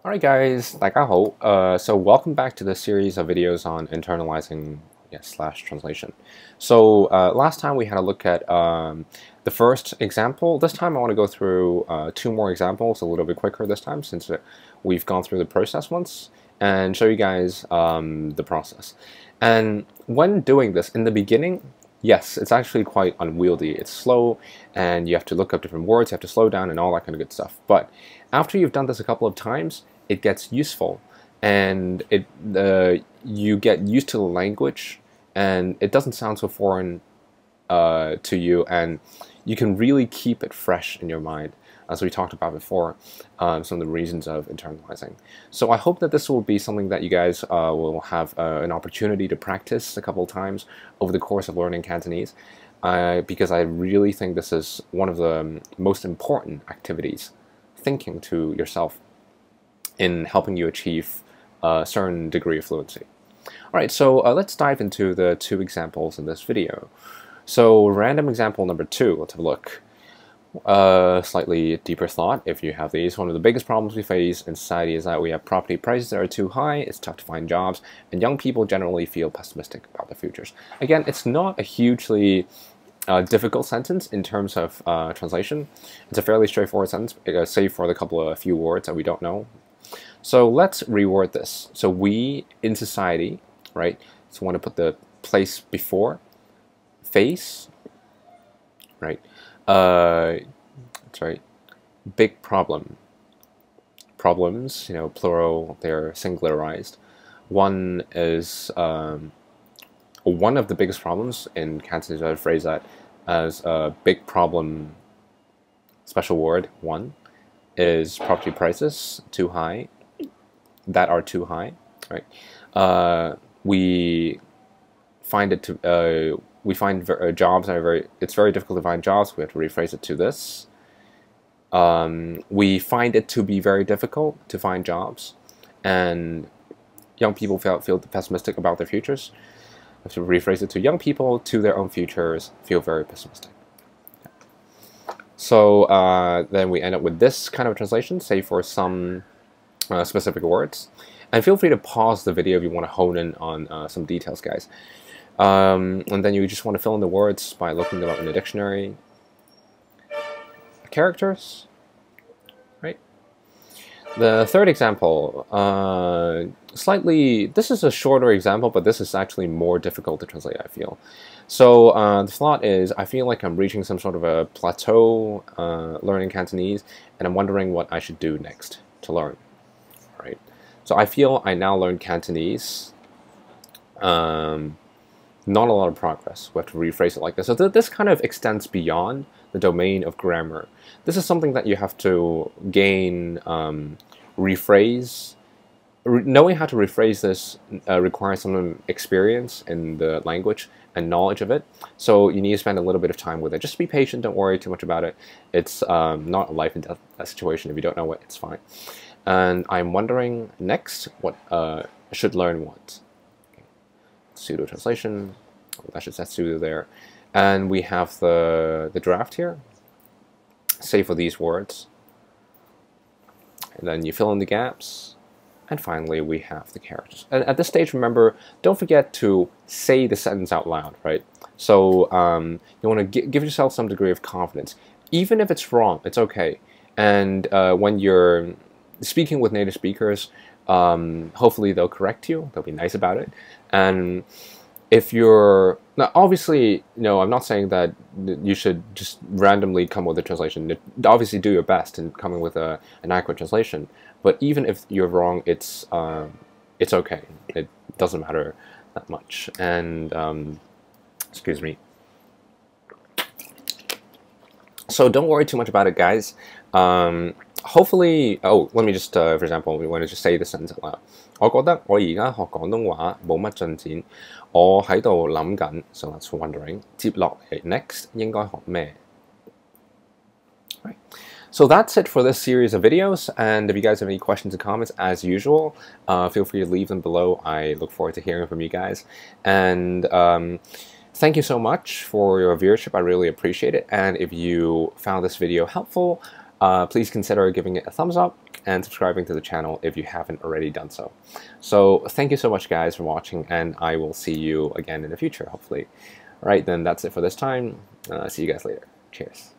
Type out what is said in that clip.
Alright guys, 大家好. So welcome back to the series of videos on internalizing slash translation. So last time we had a look at the first example. This time I want to go through two more examples a little bit quicker this time since we've gone through the process once and show you guys the process. And when doing this, in the beginning, yes, it's actually quite unwieldy. It's slow and you have to look up different words, you have to slow down and all that kind of good stuff. But after you've done this a couple of times, it gets useful and you get used to the language and it doesn't sound so foreign to you, and you can really keep it fresh in your mind, as we talked about before, some of the reasons of internalizing. So I hope that this will be something that you guys will have an opportunity to practice a couple of times over the course of learning Cantonese, because I really think this is one of the most important activities, thinking to yourself, in helping you achieve a certain degree of fluency. Alright, so let's dive into the two examples in this video. So random example number 2, let's have a look. Slightly deeper thought, if you have these. One of the biggest problems we face in society is that we have property prices that are too high, it's tough to find jobs, and young people generally feel pessimistic about their futures. Again, it's not a hugely difficult sentence in terms of translation. It's a fairly straightforward sentence, save for the few words that we don't know. So let's reword this. So we in society, right? So we want to put the place before, face, right? That's right. Big problem. Problems, plural, they're singularized. One is one of the biggest problems in Cantonese. I would phrase that as a big problem. Special word one is property prices too high. That are too high, right? We find it to we find jobs are it's very difficult to find jobs. We have to rephrase it to this. We find it to be very difficult to find jobs, and young people feel pessimistic about their futures. We have to rephrase it to young people to their own futures feel very pessimistic. So then we end up with this kind of translation, say for some specific words. And feel free to pause the video if you want to hone in on some details, guys. And then you just want to fill in the words by looking them up in the dictionary. Characters, right? The third example, this is a shorter example, but this is actually more difficult to translate, I feel. So the thought is, I feel like I'm reaching some sort of a plateau learning Cantonese, and I'm wondering what I should do next to learn. Right. So I feel I now learned Cantonese. Not a lot of progress. We have to rephrase it like this. So this kind of extends beyond the domain of grammar. This is something that you have to gain, rephrase. Knowing how to rephrase this requires some experience in the language and knowledge of it. So you need to spend a little bit of time with it. Just be patient. Don't worry too much about it. It's not a life and death situation. If you don't know it, it's fine. And I'm wondering next what I should learn what. Okay. Pseudo translation. I should set pseudo there. And we have the draft here. Say for these words. And then you fill in the gaps. And finally, we have the characters. And at this stage, remember, don't forget to say the sentence out loud, right? So you want to give yourself some degree of confidence. Even if it's wrong, it's okay. And when you're speaking with native speakers, hopefully they'll correct you. They'll be nice about it. And if you're now, obviously, I'm not saying that you should just randomly come with a translation. Obviously, do your best in coming with an accurate translation. But even if you're wrong, it's okay. It doesn't matter that much. And excuse me. So don't worry too much about it, guys. Hopefully, let me just, for example, we want to just say the sentence out loud. 我覺得我而家學廣東話冇乜進展，我喺度諗緊 so that's wondering 接落嚟 next 應該學咩? Right. So that's it for this series of videos, and if you guys have any questions and comments, as usual, feel free to leave them below. I look forward to hearing from you guys, and thank you so much for your viewership. I really appreciate it, and if you found this video helpful, please consider giving it a thumbs up and subscribing to the channel if you haven't already done so. So thank you so much, guys, for watching, and I will see you again in the future, hopefully. All right, then that's it for this time. See you guys later. Cheers.